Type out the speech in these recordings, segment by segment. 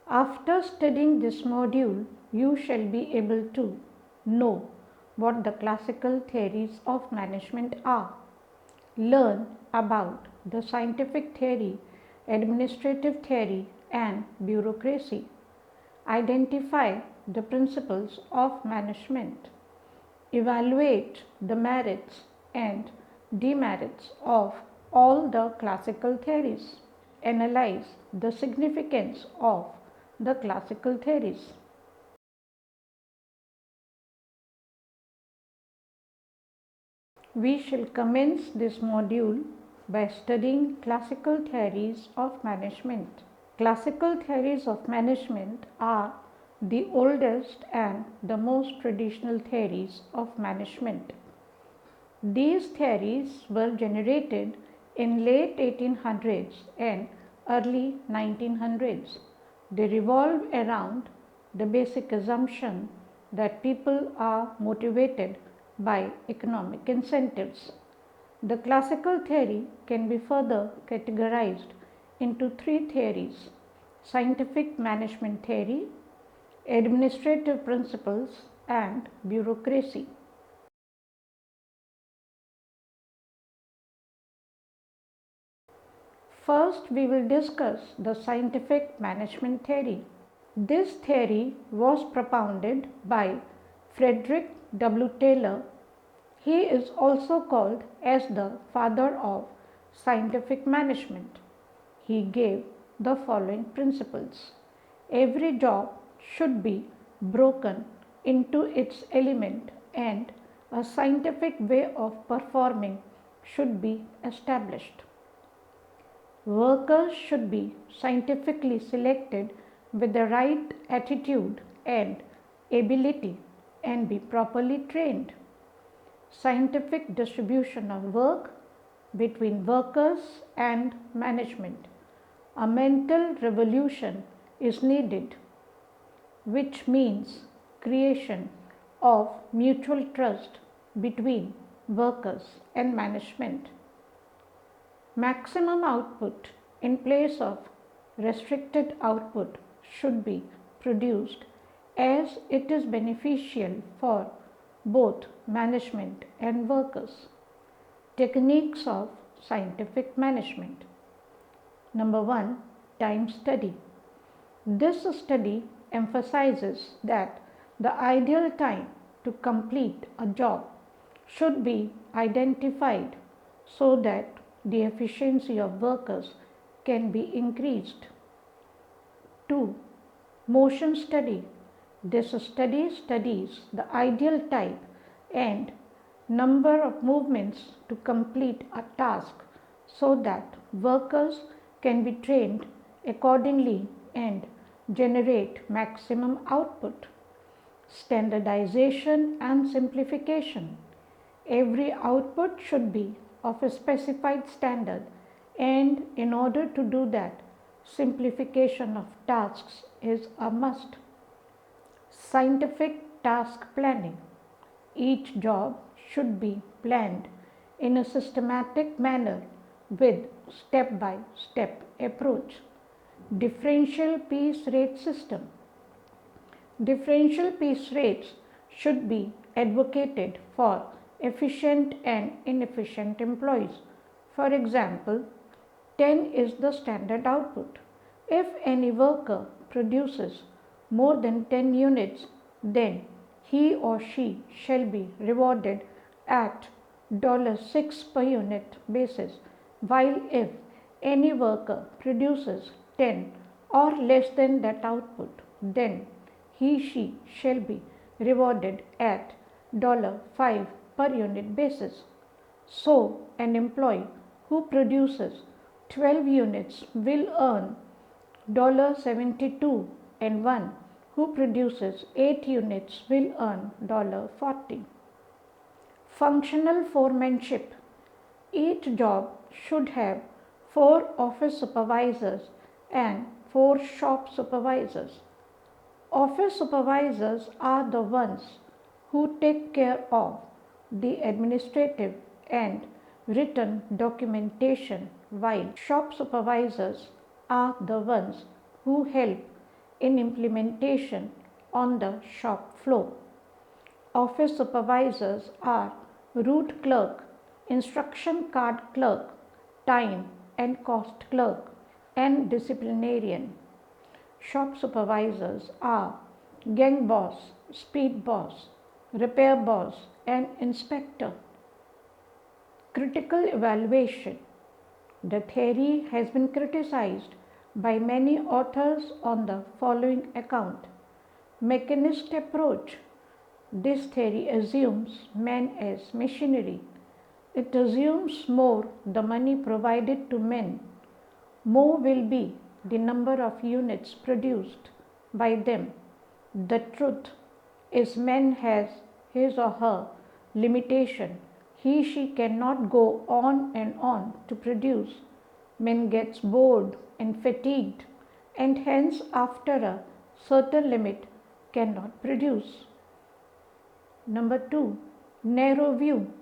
After studying this module, you shall be able to know what the classical theories of management are, learn about the scientific theory, administrative theory, and bureaucracy, identify the principles of management, evaluate the merits and demerits of all the classical theories, analyze the significance of the classical theories. We shall commence this module by studying classical theories of management. Classical theories of management are the oldest and the most traditional theories of management. These theories were generated in late 1800s and early 1900s. They revolve around the basic assumption that people are motivated by economic incentives. The classical theory can be further categorized into three theories: scientific management theory, administrative principles, and bureaucracy. First, we will discuss the scientific management theory. This theory was propounded by Frederick W. Taylor. He is also called as the father of scientific management. He gave the following principles. Every job should be broken into its element and a scientific way of performing should be established. Workers should be scientifically selected with the right attitude and ability and be properly trained. Scientific distribution of work between workers and management. A mental revolution is needed, which means creation of mutual trust between workers and management. Maximum output in place of restricted output should be produced as it is beneficial for both management and workers. Techniques of scientific management. Number 1. Time study. This study emphasizes that the ideal time to complete a job should be identified so that the efficiency of workers can be increased. 2. Motion study. This study studies the ideal type and number of movements to complete a task so that workers can be trained accordingly and generate maximum output. Standardization and simplification. Every output should be of a specified standard, and in order to do that, simplification of tasks is a must. Scientific task planning. Each job should be planned in a systematic manner with step-by-step approach. Differential piece rate system. Differential piece rates should be advocated for efficient and inefficient employees. For example, 10 is the standard output. If any worker produces more than 10 units, then he or she shall be rewarded at $6 per unit basis, while if any worker produces 10 or less than that output, then he/she shall be rewarded at $5 per unit basis. So, an employee who produces 12 units will earn $72 and one who produces 8 units will earn $40. Functional foremanship. Each job should have 4 office supervisors and 4 shop supervisors. Office supervisors are the ones who take care of the administrative and written documentation, while shop supervisors are the ones who help in implementation on the shop floor. Office supervisors are route clerk, instruction card clerk, time and cost clerk, and disciplinarian. Shop supervisors are gang boss, speed boss, repair boss, and inspector. Critical evaluation. The theory has been criticized by many authors on the following account. Mechanist approach. This theory assumes men as machinery. It assumes more the money provided to men, more will be the number of units produced by them. The truth is man has his or her limitation. She cannot go on and on to produce. Man gets bored and fatigued and hence after a certain limit cannot produce. Number 2. Narrow view.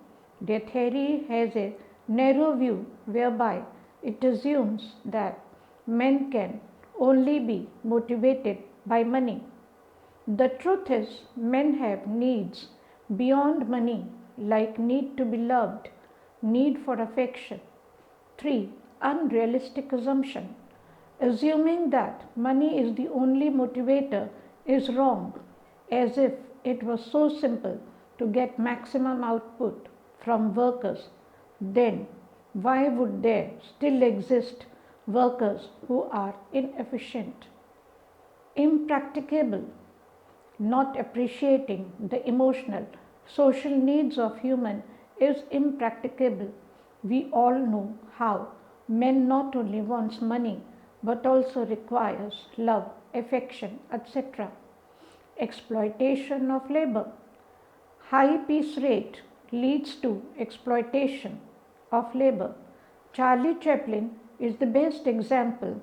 The theory has a narrow view whereby it assumes that men can only be motivated by money. The truth is, men have needs beyond money, like need to be loved, need for affection. 3. Unrealistic assumption. Assuming that money is the only motivator is wrong, as if it was so simple to get maximum output from workers. Then why would there still exist workers who are inefficient? Impracticable. Not appreciating the emotional, social needs of human is impracticable. We all know how men not only wants money but also requires love, affection, etc. Exploitation of labor. High piece rate leads to exploitation of labor. Charlie Chaplin is the best example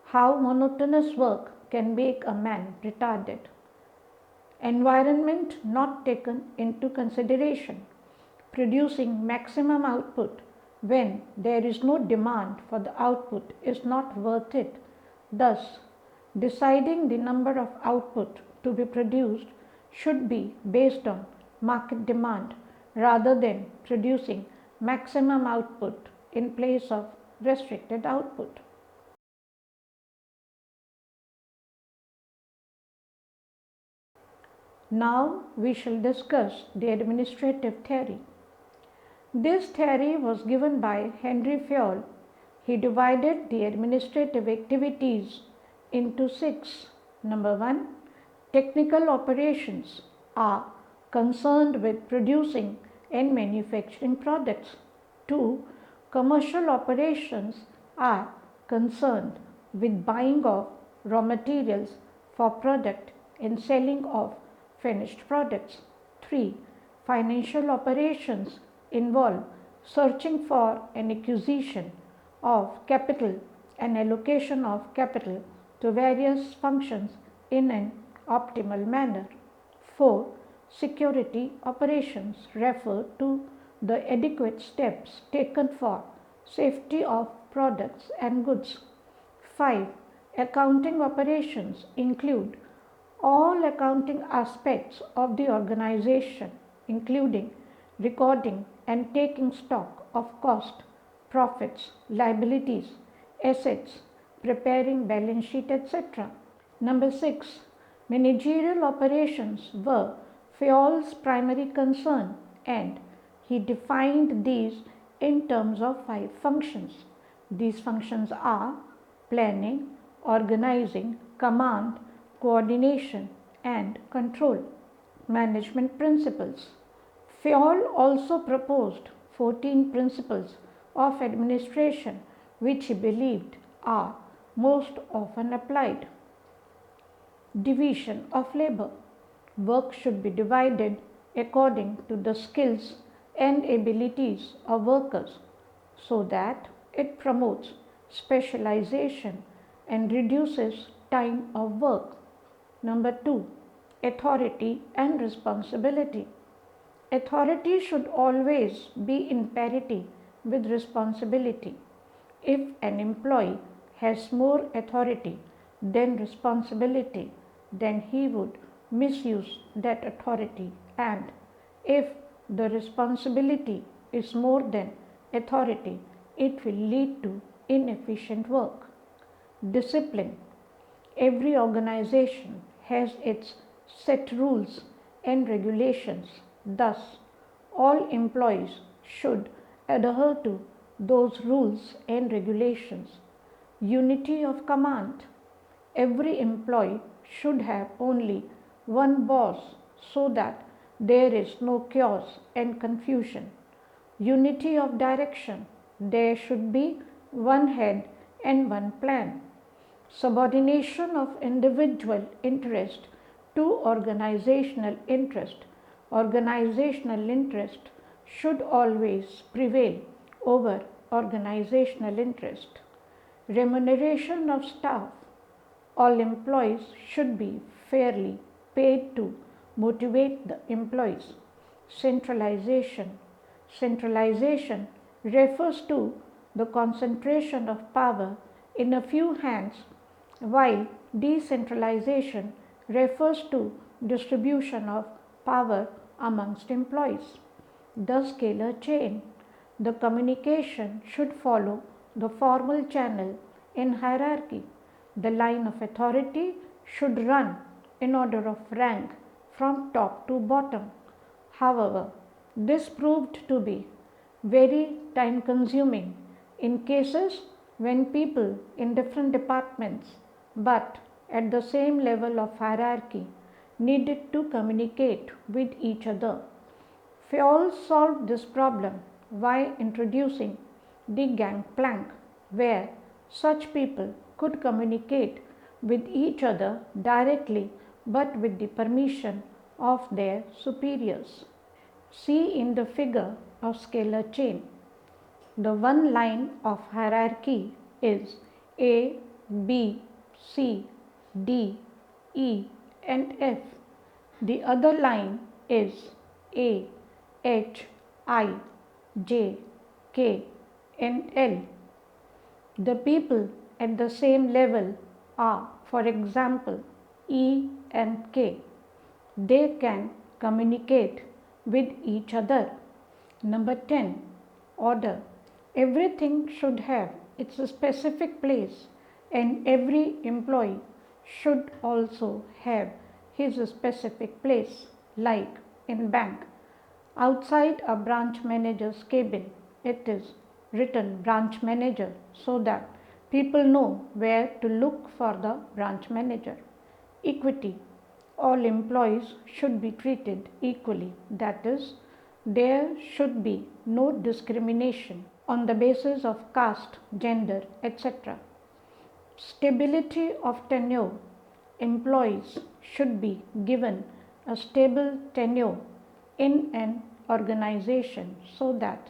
how monotonous work can make a man retarded. Environment not taken into consideration. Producing maximum output when there is no demand for the output is not worth it. Thus, deciding the number of output to be produced should be based on market demand rather than producing maximum output in place of restricted output. Now we shall discuss the administrative theory. This theory was given by Henry Fayol. He divided the administrative activities into 6. Number 1. Technical operations are concerned with producing and manufacturing products. 2. Commercial operations are concerned with buying of raw materials for product and selling of finished products. 3. Financial operations involve searching for an acquisition of capital and allocation of capital to various functions in an optimal manner. 4. Security operations refer to the adequate steps taken for safety of products and goods. 5. Accounting operations include all accounting aspects of the organization, including recording and taking stock of cost, profits, liabilities, assets, preparing balance sheet, etc. Number 6. Managerial operations were Fayol's primary concern, and he defined these in terms of 5 functions. These functions are planning, organizing, command, coordination, and control. Management principles. Fayol also proposed 14 principles of administration which he believed are most often applied. Division of labor. Work should be divided according to the skills and abilities of workers so that it promotes specialization and reduces time of work. Number 2. Authority and responsibility. Authority should always be in parity with responsibility. If an employee has more authority then responsibility, then he would misuse that authority, and if the responsibility is more than authority, it will lead to inefficient work. Discipline. Every organization has its set rules and regulations. Thus, all employees should adhere to those rules and regulations. Unity of command. Every employee should have only one boss so that there is no chaos and confusion. Unity of direction. There should be one head and one plan. Subordination of individual interest to organizational interest. Organizational interest should always prevail over organizational interest. Remuneration of staff. All employees should be fairly paid to motivate the employees. Centralization. Centralization refers to the concentration of power in a few hands, while decentralization refers to distribution of power amongst employees. The scalar chain. The communication should follow the formal channel in hierarchy. The line of authority should run in order of rank from top to bottom. However, this proved to be very time consuming in cases when people in different departments but at the same level of hierarchy needed to communicate with each other. Fayol solved this problem by introducing the gangplank, where such people could communicate with each other directly but with the permission of their superiors. See in the figure of scalar chain. The one line of hierarchy is A, B, C, D, E and F. The other line is A, H, I, J, K and L. The people at the same level are, for example, E and K. They can communicate with each other. Number 10. Order. Everything should have its specific place, and every employee should also have his specific place, like in bank. Outside a branch manager's cabin, it is written branch manager so that people know where to look for the branch manager. Equity. All employees should be treated equally, that is, there should be no discrimination on the basis of caste, gender, etc. Stability of tenure. Employees should be given a stable tenure in an organization so that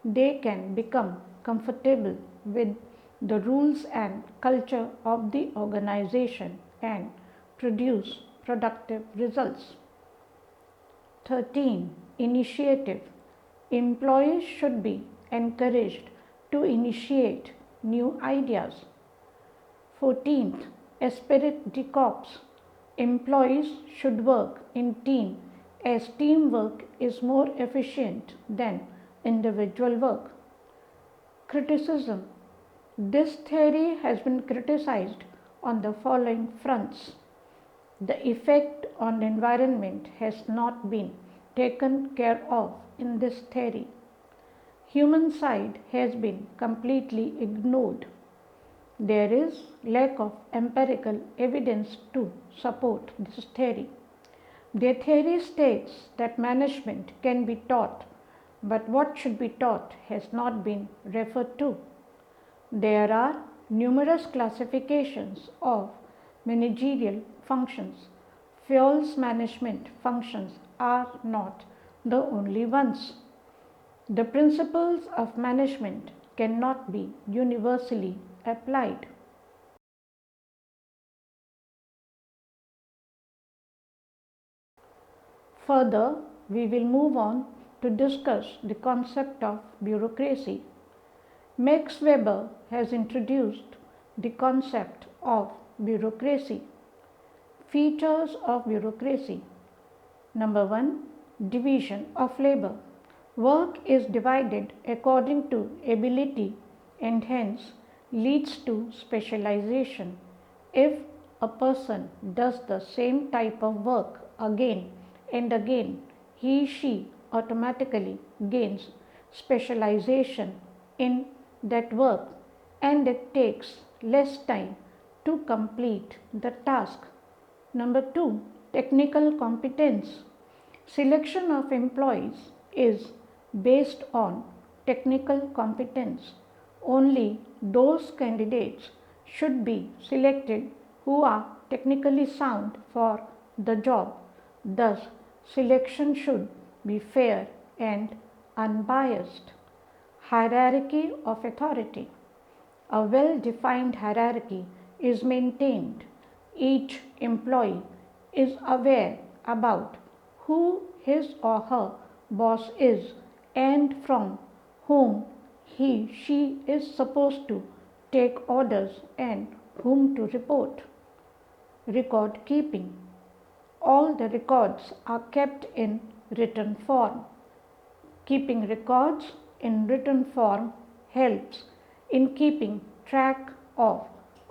they can become comfortable with the rules and culture of the organization and produce productive results. 13. Initiative. Employees should be encouraged to initiate new ideas. 14th. Esprit de corps. Employees should work in team as teamwork is more efficient than individual work. Criticism. This theory has been criticized on the following fronts. The effect on the environment has not been taken care of in this theory. Human side has been completely ignored. There is lack of empirical evidence to support this theory. The theory states that management can be taught, but what should be taught has not been referred to. There are numerous classifications of managerial functions. Fayol's management functions are not the only ones. The principles of management cannot be universally applied. Further, we will move on to discuss the concept of bureaucracy. Max Weber has introduced the concept of bureaucracy. Features of bureaucracy. Number 1. Division of labor. Work is divided according to ability and hence leads to specialization. If a person does the same type of work again and again, he/she automatically gains specialization in that work and it takes less time to complete the task. Number 2. Technical competence. Selection of employees is based on technical competence. Only those candidates should be selected who are technically sound for the job. Thus, selection should be fair and unbiased. Hierarchy of authority. A well-defined hierarchy is maintained. Each employee is aware about who his or her boss is and from whom he/she is supposed to take orders and whom to report. Record keeping. All the records are kept in written form. Keeping records in written form helps in keeping track of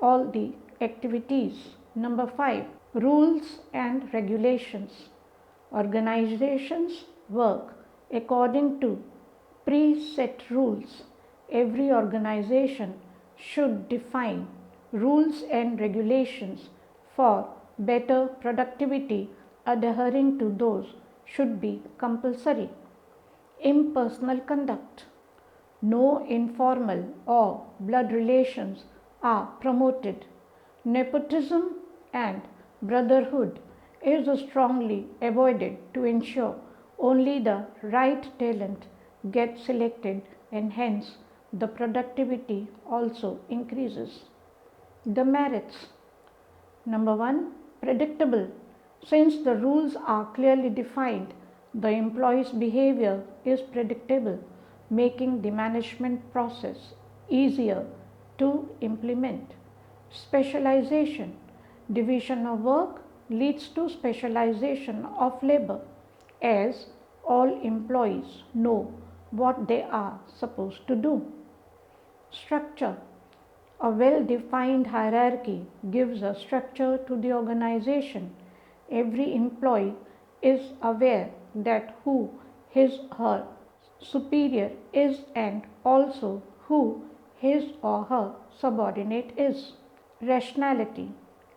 all the activities. Number 5. Rules and regulations. Organizations work according to preset rules. Every organization should define rules and regulations for better productivity. Adhering to those should be compulsory. Impersonal conduct. No informal or blood relations are promoted. Nepotism and brotherhood is strongly avoided to ensure only the right talent gets selected and hence the productivity also increases. The merits. Number 1. Predictable. Since the rules are clearly defined, the employee's behavior is predictable, making the management process easier to implement. Specialization. Division of work leads to specialization of labor as all employees know what they are supposed to do. Structure. A well-defined hierarchy gives a structure to the organization. Every employee is aware that who his or her superior is and also who his or her subordinate is. Rationality.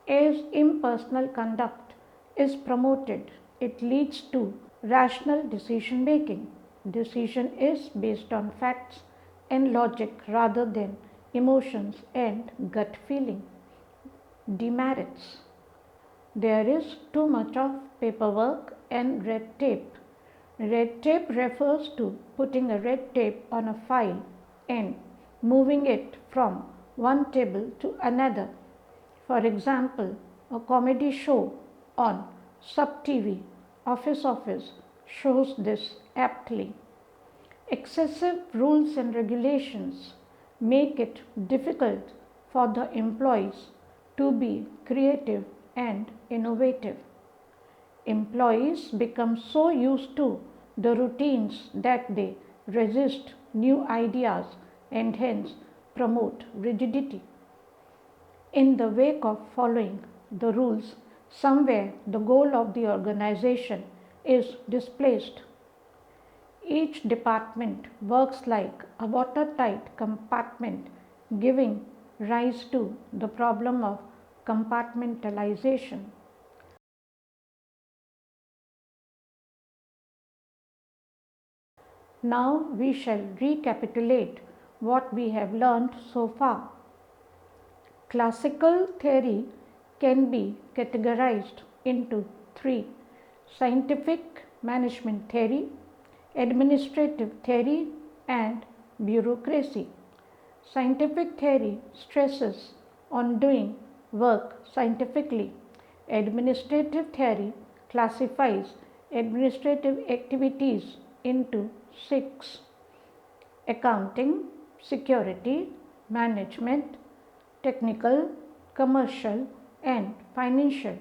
As impersonal conduct is promoted, it leads to rational decision making. Decision is based on facts and logic rather than emotions and gut feeling. Demerits. There is too much of paperwork and red tape. Red tape refers to putting a red tape on a file and moving it from one table to another. For example, a comedy show on Sub TV, Office shows this aptly. Excessive rules and regulations make it difficult for the employees to be creative and innovative. Employees become so used to the routines that they resist new ideas and hence promote rigidity. In the wake of following the rules, somewhere the goal of the organization is displaced. Each department works like a watertight compartment, giving rise to the problem of compartmentalization. Now we shall recapitulate what we have learned so far. Classical theory can be categorized into 3: scientific management theory, administrative theory, and bureaucracy. Scientific theory stresses on doing work scientifically. Administrative theory classifies administrative activities into 6: accounting, security, management, technical, commercial, and financial.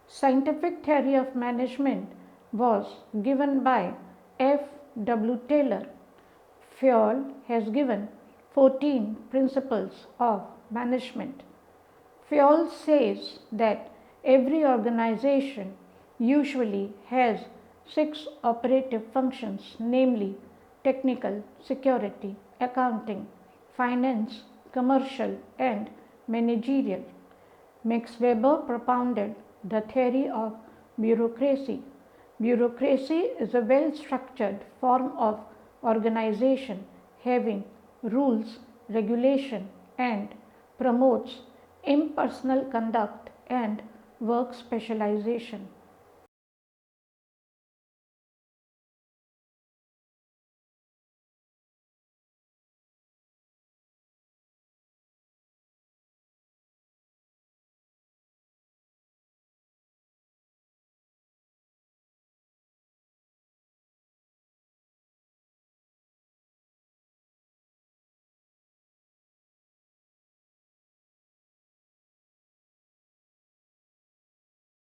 Scientific theory of management was given by F. W. Taylor. Fayol has given 14 principles of management. Fayol says that every organization usually has 6 operative functions, namely technical, security, accounting, finance, commercial, and managerial. Max Weber propounded the theory of bureaucracy. Bureaucracy is a well structured form of organization having rules, regulation, and promotes impersonal conduct and work specialization.